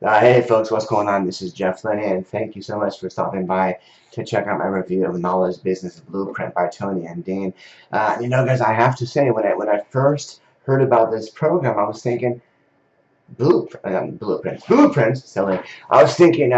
Hey folks, what's going on? This is Jeff Lenny, and thank you so much for stopping by to check out my review of Knowledge Business Blueprint by Tony and Dean. Guys, I have to say, when I first heard about this program, I was thinking blueprints. Silly. I was thinking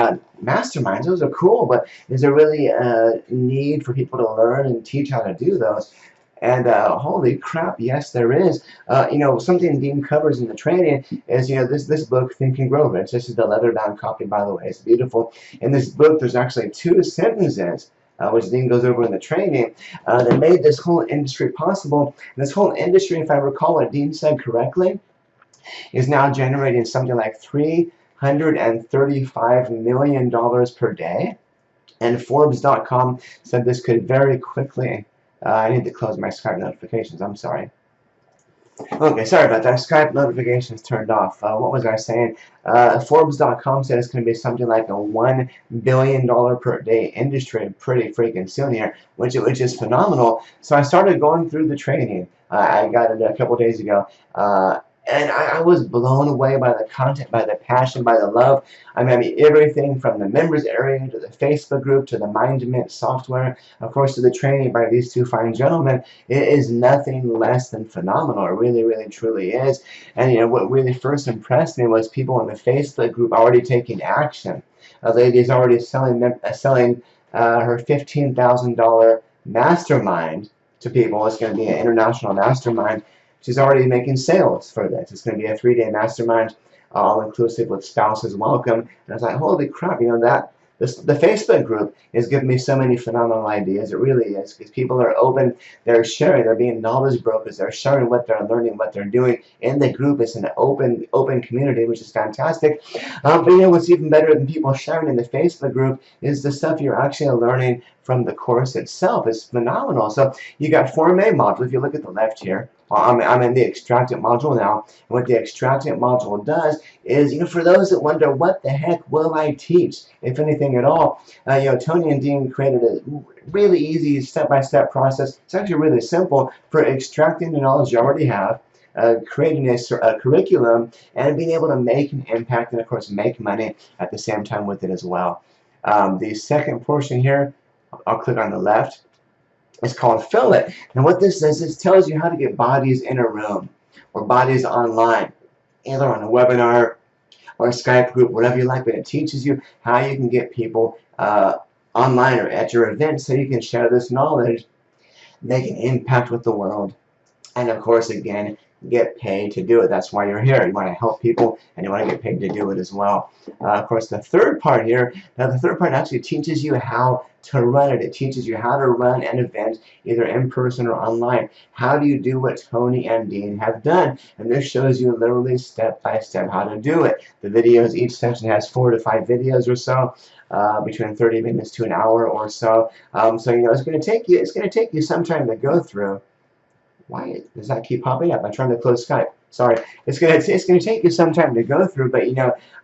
masterminds. Those are cool, but is there really a need for people to learn and teach how to do those? And holy crap, yes, there is. Something Dean covers in the training is, this book, Think and Grow Rich. This is the leather-bound copy, by the way. It's beautiful. In this book, there's actually 2 sentences, which Dean goes over in the training, that made this whole industry possible. And this whole industry, if I recall what Dean said correctly, is now generating something like $335 million per day. And Forbes.com said this could very quickly. I need to close my Skype notifications. I'm sorry. Okay, sorry about that. Skype notifications turned off. What was I saying? Forbes.com said it's going to be something like a $1 billion per day industry pretty freaking soon here, which is phenomenal. So I started going through the training. I got it a couple days ago. And I was blown away by the content, by the passion, by the love. I mean, everything from the members area to the Facebook group to the MindMint software, of course, to the training by these 2 fine gentlemen. It is nothing less than phenomenal. It really, really, truly is. And what really first impressed me was people in the Facebook group already taking action. A lady is already selling her $15,000 mastermind to people. It's going to be an international mastermind. She's already making sales for this. It's going to be a 3-day mastermind, all-inclusive with spouses welcome. And I was like, holy crap, the Facebook group is giving me so many phenomenal ideas. It really is, because people are open, they're sharing, they're being knowledge brokers, they're sharing what they're learning, what they're doing in the group. It's an open community, which is fantastic. But what's even better than people sharing in the Facebook group is the stuff you're actually learning from the course itself. It's phenomenal. So you got 4 main modules. If you look at the left here, I'm in the extractant module now. And what the extractant module does is, for those that wonder, what the heck will I teach, if anything at all, Tony and Dean created a really easy step-by-step process. It's actually really simple for extracting the knowledge you already have, creating a curriculum, and being able to make an impact and, of course, make money at the same time with it as well. The second portion here, I'll click on the left. It's called Fill It. And what this does is tells you how to get bodies in a room or bodies online, either on a webinar or a Skype group, whatever you like, but it teaches you how you can get people online or at your event so you can share this knowledge, make an impact with the world, and of course, again, get paid to do it. That's why you're here. You want to help people and you want to get paid to do it as well. Of course, the third part here, the third part actually teaches you how to run it. It teaches you how to run an event either in person or online. How do you do what Tony and Dean have done? And this shows you literally step by step how to do it. The videos, each section has 4 to 5 videos or so. Between 30 minutes to an hour or so. It's going to take you some time to go through. Why does that keep popping up? I'm trying to close Skype. Sorry. It's gonna take you some time to go through, but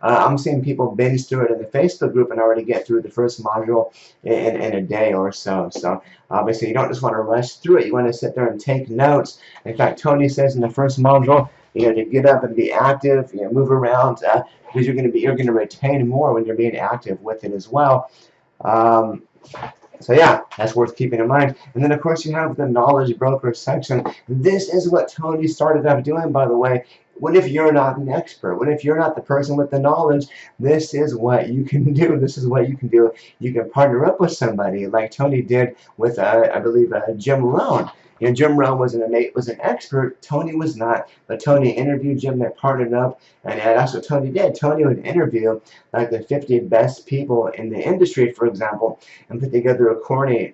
I'm seeing people binge through it in the Facebook group and already get through the first module in a day or so. So obviously you don't just want to rush through it. You want to sit there and take notes. In fact, Tony says in the first module, to get up and be active, move around, because you're going to retain more when you're being active with it as well. So yeah, that's worth keeping in mind. And then of course you have the knowledge broker section. This is what Tony started out doing, by the way. What if you're not an expert? What if you're not the person with the knowledge? This is what you can do. This is what you can do. You can partner up with somebody like Tony did with, I believe, Jim Rohn. Jim Rohn was an expert. Tony was not. But Tony interviewed Jim. They partnered up, and that's what Tony did. Tony would interview like the 50 best people in the industry, for example, and put together a course,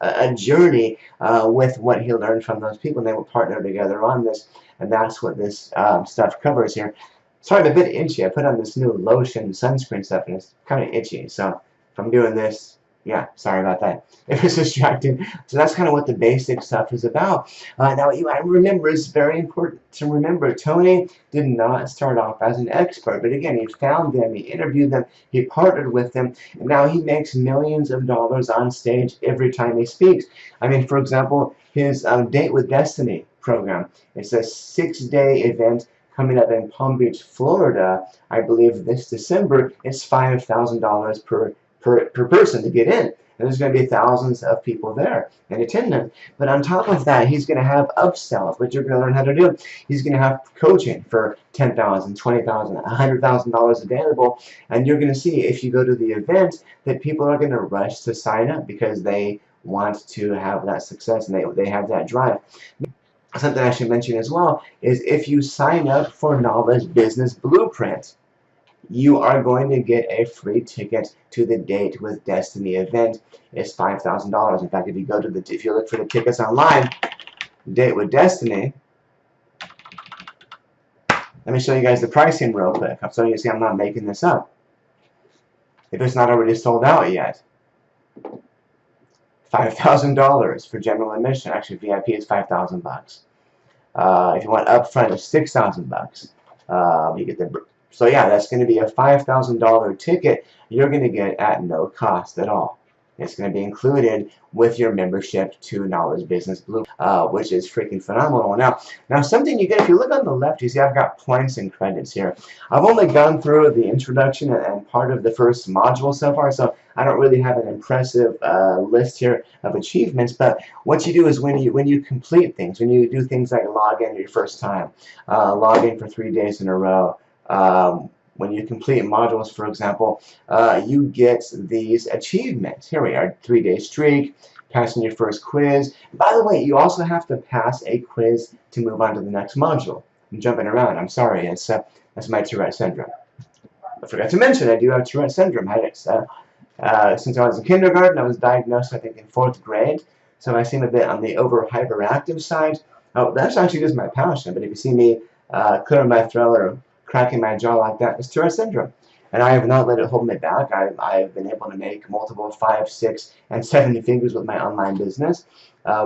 a journey with what he learned from those people. And they would partner together on this, and that's what this stuff covers here. Sorry, I'm a bit itchy. I put on this new lotion sunscreen stuff, and it's kind of itchy. So if I'm doing this, yeah, sorry about that. It was distracting. So that's kind of what the basic stuff is about. Now, I remember, it's very important to remember, Tony did not start off as an expert. But again, he found them, he interviewed them, he partnered with them, and now he makes millions of dollars on stage every time he speaks. I mean, for example, his Date with Destiny program. It's a 6-day event coming up in Palm Beach, Florida, I believe this December. It's $5,000 per person to get in. And there's going to be thousands of people there in attendance. But on top of that, he's going to have upsells, which you're going to learn how to do. He's going to have coaching for $10,000, $20,000, $100,000 available. And you're going to see, if you go to the event, that people are going to rush to sign up because they want to have that success and they have that drive. Something I should mention as well is if you sign up for Knowledge Business Blueprint, you are going to get a free ticket to the Date with Destiny event. It's $5,000. In fact, if you look for the tickets online, Date with Destiny. Let me show you guys the pricing real quick, so you see I'm not making this up. If it's not already sold out yet, $5,000 for general admission. Actually, VIP is $5,000. If you want upfront, it's $6,000. You get the. So yeah, that's going to be a $5,000 ticket you're going to get at no cost at all. It's going to be included with your membership to Knowledge Business Blue, which is freaking phenomenal. Now something you get, if you look on the left, you see I've got points and credits here. I've only gone through the introduction and part of the first module so far, so I don't really have an impressive list here of achievements. But what you do is when you complete things, when you do things like log in your first time, log in for 3 days in a row, when you complete modules, for example, you get these achievements. Here we are, 3-day streak, passing your first quiz. By the way, you also have to pass a quiz to move on to the next module. I'm jumping around, I'm sorry, that's my Tourette syndrome. I forgot to mention, I do have Tourette syndrome. I had it since I was in kindergarten. I was diagnosed, I think, in 4th grade, so I seem a bit on the over-hyperactive side. Oh, that's actually just my passion, but if you see me clearing my throat or cracking my jaw like that, it's Tourette syndrome. And I have not let it hold me back. I've been able to make multiple 5, 6, and 7 figures with my online business,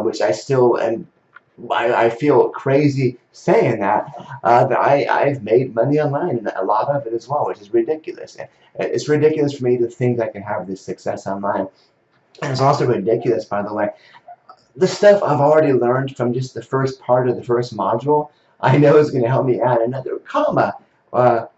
which I still, and I feel crazy saying that, I've made money online, and a lot of it as well, which is ridiculous. It's ridiculous for me to think I can have this success online. And it's also ridiculous, by the way, the stuff I've already learned from just the first part of the first module, I know is going to help me add another comma. Well,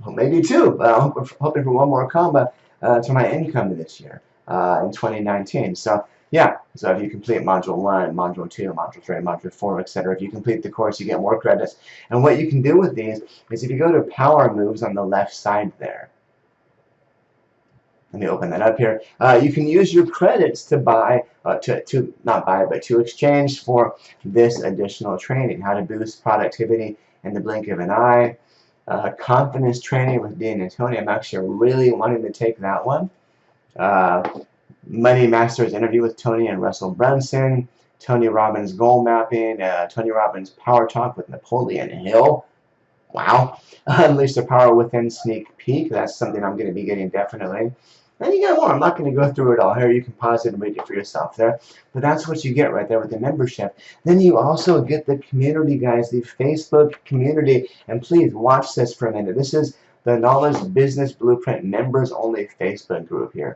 maybe 2, but I'm hoping for 1 more comma to my income this year in 2019. So yeah, so if you complete module 1, module 2, module 3, module 4, etc., if you complete the course, you get more credits. And what you can do with these is if you go to Power Moves on the left side there, let me open that up here. You can use your credits to buy, not buy, but to exchange for this additional training. How to boost productivity in the blink of an eye. Confidence training with Dean and Tony. I'm actually really wanting to take that one. Money Masters interview with Tony and Russell Brunson. Tony Robbins goal mapping. Tony Robbins power talk with Napoleon Hill. Wow. Unleash the power within sneak peek. That's something I'm going to be getting definitely. And you got more. I'm not going to go through it all here. You can pause it and read it for yourself there. But that's what you get right there with the membership. Then you also get the community, guys, the Facebook community. And please watch this for a minute. This is the Knowledge Business Blueprint members only Facebook group here.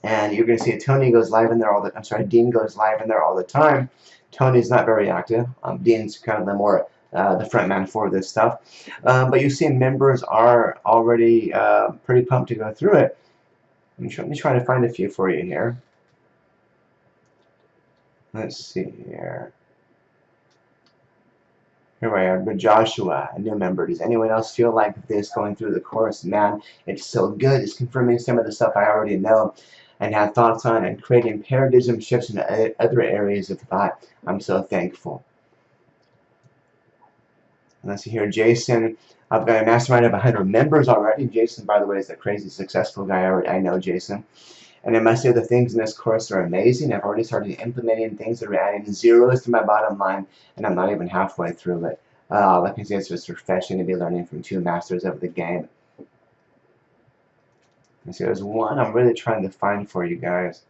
And you're going to see Tony goes live in there all the I'm sorry, Dean goes live in there all the time. Tony's not very active. Dean's kind of the more the front man for this stuff. But you see members are already pretty pumped to go through it. Let me try to find a few for you here. Let's see here. Here we are, but Joshua, a new member. Does anyone else feel like this going through the course? Man, it's so good. It's confirming some of the stuff I already know and had thoughts on, and creating paradigm shifts in other areas of thought. I'm so thankful. Let's see here, Jason. I've got a mastermind of 100 members already. Jason, by the way, is the crazy successful guy. I know Jason. And I must say the things in this course are amazing. I've already started implementing things that are adding zeros to my bottom line, and I'm not even halfway through it. Like I say, it's just refreshing to be learning from 2 masters of the game. Let's see, there's one I'm really trying to find for you guys.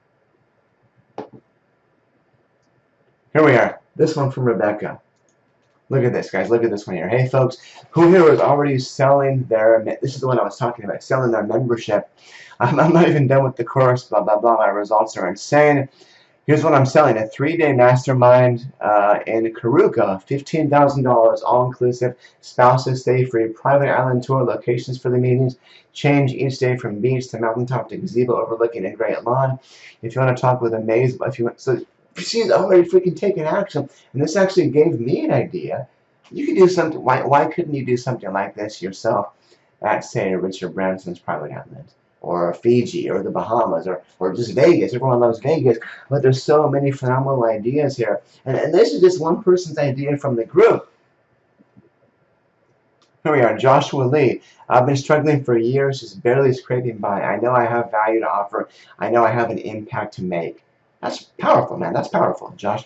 Here we are. This one from Rebecca. Look at this, guys. Look at this one here. Hey, folks, who here is already selling their, this is the one I was talking about, selling their membership. I'm not even done with the course, blah, blah, blah. My results are insane. Here's what I'm selling: a 3-day mastermind in Karuka, $15,000, all-inclusive, spouses stay free, private island tour, locations for the meetings, change each day from beach to mountaintop to gazebo overlooking a great lawn. If you want to talk with a maze, if you want, so she's already freaking taking action, and this actually gave me an idea. You could do something. Why couldn't you do something like this yourself at, say, Richard Branson's private island, or Fiji, or the Bahamas, or just Vegas? Everyone loves Vegas, but there's so many phenomenal ideas here. And this is just one person's idea from the group. Here we are, Joshua Lee. I've been struggling for years, just barely scraping by. I know I have value to offer. I know I have an impact to make. That's powerful, man. That's powerful, Josh.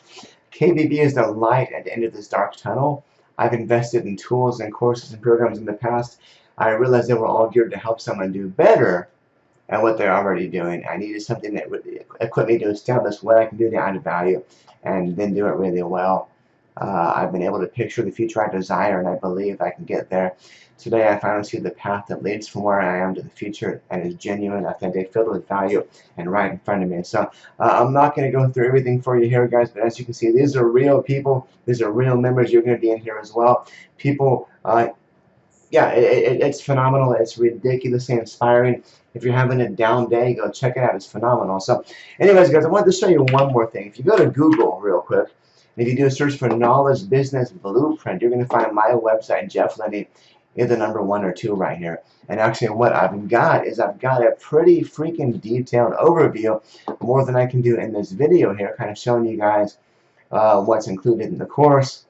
KBB is the light at the end of this dark tunnel. I've invested in tools and courses and programs in the past. I realized they were all geared to help someone do better at what they're already doing. I needed something that would equip me to establish what I can do to add value and then do it really well. I've been able to picture the future I desire, and I believe I can get there. Today I finally see the path that leads from where I am to the future and is genuine, authentic, filled with value, and right in front of me. So I'm not going to go through everything for you here, guys, but as you can see, these are real people. These are real members. You're going to be in here as well. People, yeah, it's phenomenal. It's ridiculously inspiring. If you're having a down day, go check it out. It's phenomenal. So anyways, guys, I wanted to show you one more thing. If you go to Google real quick, and if you do a search for Knowledge Business Blueprint, you're going to find my website, Jeff Linney, is the number 1 or 2 right here. And actually what I've got is I've got a pretty freaking detailed overview, more than I can do in this video here, kind of showing you guys what's included in the course.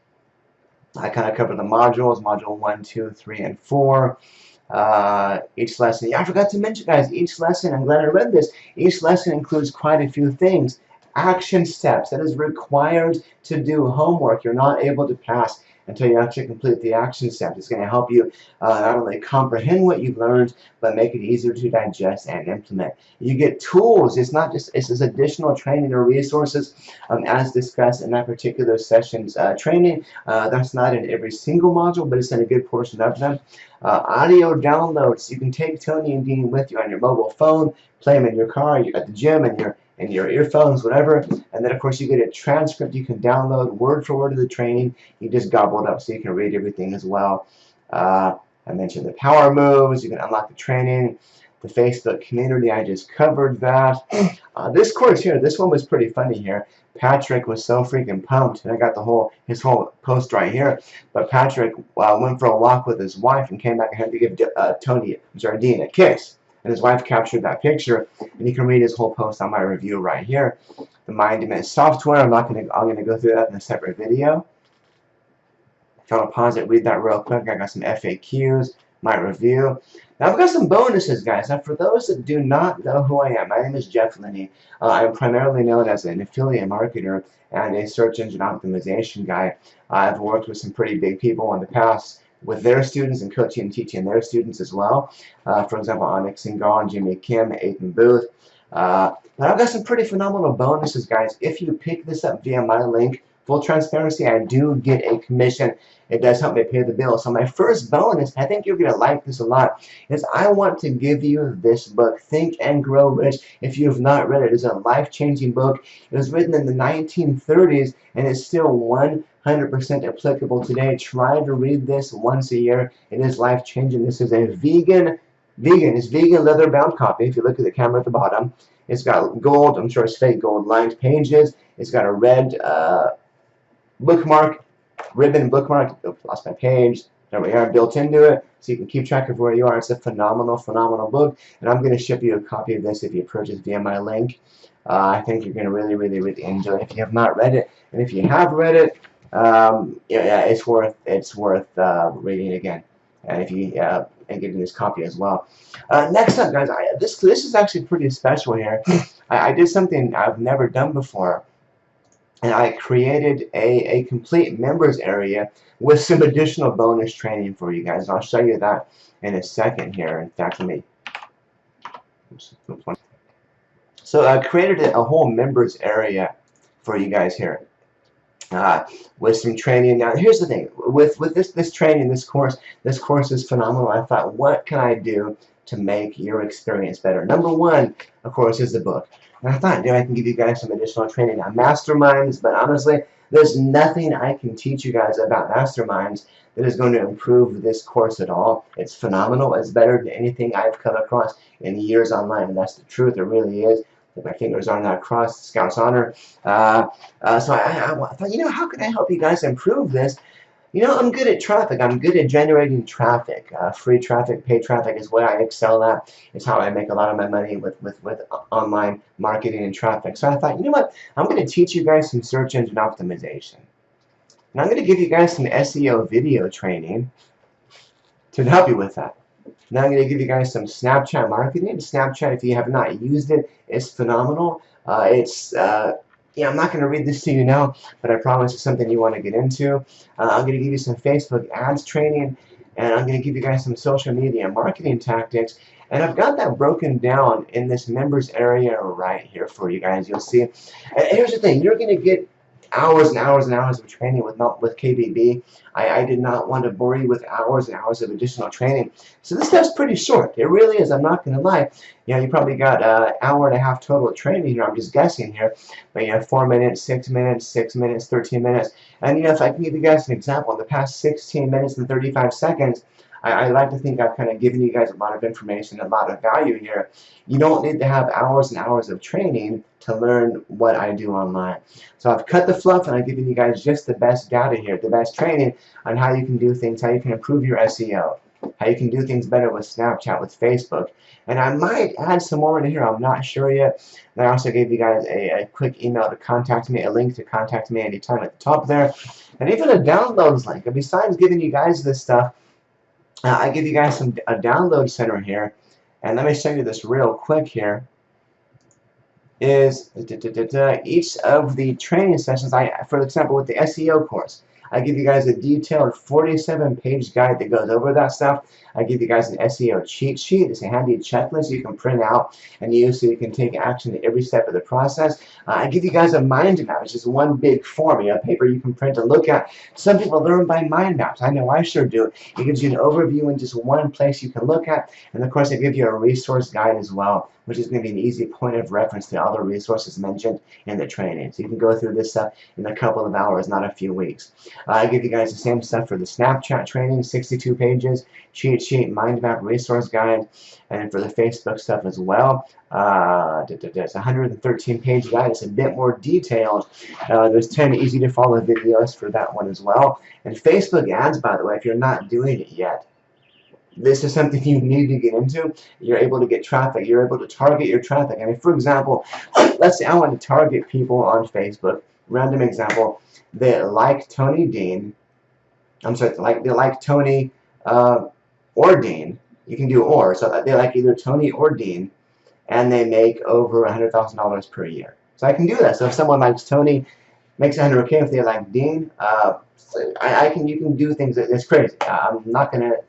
I kind of cover the modules, module 1, 2, 3, and 4. Each lesson, yeah, I forgot to mention, guys, each lesson, I'm glad I read this, each lesson includes quite a few things. Action steps that is required to do homework. You're not able to pass until you actually complete the action steps. It's going to help you not only comprehend what you've learned, but make it easier to digest and implement. You get tools. It's not just, it's this additional training or resources as discussed in that particular session's training. That's not in every single module, but it's in a good portion of them. Audio downloads. You can take Tony and Dean with you on your mobile phone, play them in your car, at the gym, and your earphones, whatever. And then of course you get a transcript you can download word for word of the training. You just gobble it up so you can read everything as well. I mentioned the power moves. You can unlock the training. The Facebook community, I just covered that. This course here, this one was pretty funny here. Patrick was so freaking pumped, and I got his whole post right here. But Patrick went for a walk with his wife and came back and had to give Dean a kiss. And his wife captured that picture, and you can read his whole post on my review right here. The Mind Immense software, I'm gonna go through that in a separate video. If you want to pause it, read that real quick. I got some FAQs, my review. Now I've got some bonuses, guys. Now for those that do not know who I am, my name is Jeff Linney. I am primarily known as an affiliate marketer and a search engine optimization guy. I've worked with some pretty big people in the past with their students and coaching and teaching their students as well. For example, Onyx Singal, Jimmy Kim, Ethan Booth. But I've got some pretty phenomenal bonuses, guys. If you pick this up via my link, full transparency, I do get a commission. It does help me pay the bill. So my first bonus, I think you're going to like this a lot, is I want to give you this book, Think and Grow Rich. If you have not read it, it's a life-changing book. It was written in the 1930s, and it's still 100% applicable today. Try to read this once a year. It is life-changing. This is a vegan leather-bound copy. If you look at the camera at the bottom, it's got gold, I'm sure it's fake gold, lined pages. It's got a red ribbon bookmark. Oops, lost my page. There we are, built into it, so you can keep track of where you are. It's a phenomenal, phenomenal book, and I'm going to ship you a copy of this if you purchase via my link. I think you're going to really, really, really enjoy it if you have not read it, and if you have read it, yeah, it's worth reading again, and if you and getting this copy as well. Next up, guys, this is actually pretty special here. I did something I've never done before. And I created a complete members area with some additional bonus training for you guys. I'll show you that in a second here. In fact, let me. So I created a whole members area for you guys here with some training. Now, here's the thing: with this training, this course is phenomenal. I thought, what can I do to make your experience better? Number one, of course, is the book. And I thought, I can give you guys some additional training on masterminds, but honestly, there's nothing I can teach you guys about masterminds that is going to improve this course at all. It's phenomenal. It's better than anything I've come across in years online, and that's the truth. It really is. My fingers are not crossed. Scout's honor. So I thought, how can I help you guys improve this? I'm good at traffic. I'm good at generating traffic. Free traffic, paid traffic is what I excel at. It's how I make a lot of my money with online marketing and traffic. So I thought, what? I'm going to teach you guys some search engine optimization. And I'm going to give you guys some SEO video training to help you with that. Now I'm going to give you guys some Snapchat marketing. Snapchat, if you have not used it, is phenomenal. I'm not going to read this to you now, but I promise it's something you want to get into. I'm going to give you some Facebook ads training, and I'm going to give you guys some social media marketing tactics. And I've got that broken down in this members area right here for you guys. You'll see. And here's the thing. You're going to get hours and hours and hours of training with KBB. I did not want to bore you with hours and hours of additional training. So this stuff's pretty short. It really is. I'm not going to lie. You probably got an hour and a half total training here. I'm just guessing here. But 4 minutes, 6 minutes, 6 minutes, 13 minutes. And if I can give you guys an example, in the past 16 minutes and 35 seconds, I like to think I've kind of given you guys a lot of information, a lot of value here. You don't need to have hours and hours of training to learn what I do online. So I've cut the fluff and I've given you guys just the best data here, the best training on how you can do things, how you can improve your SEO, how you can do things better with Snapchat, with Facebook. And I might add some more in here. I'm not sure yet. And I also gave you guys a quick email to contact me, a link to contact me anytime at the top there, and even a downloads link. And besides giving you guys this stuff, I give you guys a download center here, and let me show you this real quick here. Is each of the training sessions, for example, with the SEO course, I give you guys a detailed 47-page guide that goes over that stuff. I give you guys an SEO cheat sheet. It's a handy checklist you can print out and use so you can take action at every step of the process. I give you guys a mind map. It's just one big form, paper you can print and look at. Some people learn by mind maps. I know I sure do. It gives you an overview in just one place you can look at. And of course, I give you a resource guide as well, which is going to be an easy point of reference to all the resources mentioned in the training. So you can go through this stuff in a couple of hours, not a few weeks. I give you guys the same stuff for the Snapchat training, 62 pages, cheat sheet, mind map, resource guide, and for the Facebook stuff as well. It's a 113-page guide. It's a bit more detailed. There's 10 easy to follow videos for that one as well. And Facebook ads, by the way, if you're not doing it yet, this is something you need to get into. You're able to get traffic. You're able to target your traffic. I mean, for example, let's say I want to target people on Facebook. Random example. They like Tony Dean. I'm sorry, they like Tony or Dean. You can do or. So they like either Tony or Dean, and they make over $100,000 per year. So I can do that. So if someone likes Tony, makes $100K. If they like Dean, you can do things that's crazy. I'm not going to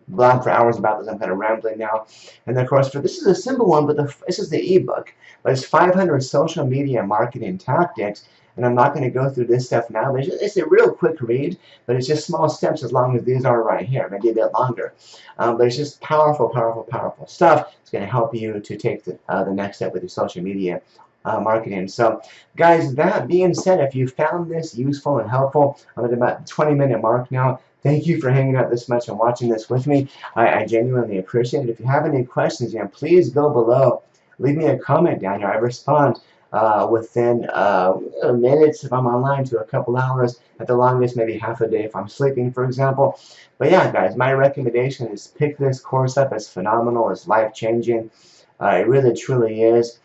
blab for hours about this. I'm kind of rambling now. And then, of course, this is a simple one, but this is the ebook. But it's 500 social media marketing tactics. And I'm not going to go through this stuff now. But it's a real quick read, but it's just small steps as long as these are right here, maybe a bit longer. But it's just powerful, powerful, powerful stuff. It's going to help you to take the next step with your social media marketing. So, guys, that being said, if you found this useful and helpful, I'm at about the 20-minute mark now. Thank you for hanging out this much and watching this with me. I genuinely appreciate it. If you have any questions, please go below. Leave me a comment down here. I respond within minutes if I'm online to a couple hours. At the longest, maybe half a day if I'm sleeping, for example. But yeah, guys, my recommendation is pick this course up. It's phenomenal. It's life-changing. It really, truly is.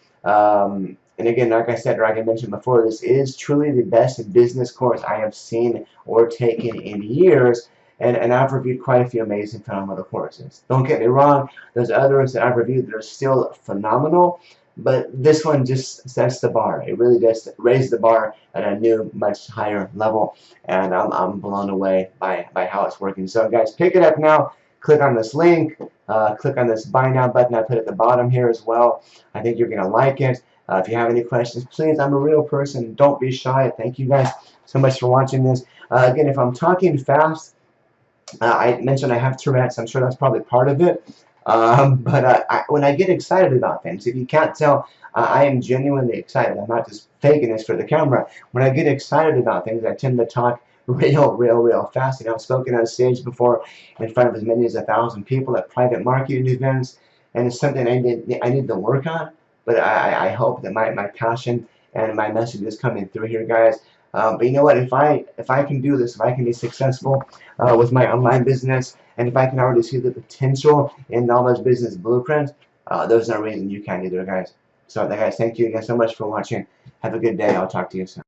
And again, like I said, or like I mentioned before, this is truly the best business course I have seen or taken in years. And I've reviewed quite a few amazing, phenomenal courses. Don't get me wrong, there's others that I've reviewed that are still phenomenal, but this one just sets the bar. It really does raise the bar at a new, much higher level, and I'm blown away by how it's working. So guys, pick it up now. Click on this link. Click on this buy now button I put at the bottom here as well. I think you're going to like it. If you have any questions, please, I'm a real person. Don't be shy. Thank you guys so much for watching this. Again, if I'm talking fast, I mentioned I have Tourette's. I'm sure that's probably part of it. But when I get excited about things, if you can't tell, I am genuinely excited. I'm not just faking this for the camera. When I get excited about things, I tend to talk real fast. You know, I've spoken on stage before in front of as many as 1,000 people at private marketing events, and it's something I need to work on. But I hope that my passion and my message is coming through here, guys. But you know what? If I can do this, if I can be successful with my online business, and if I can already see the potential in Knowledge Business Blueprint, there's no reason you can't either, guys. So, guys, thank you again so much for watching. Have a good day. I'll talk to you soon.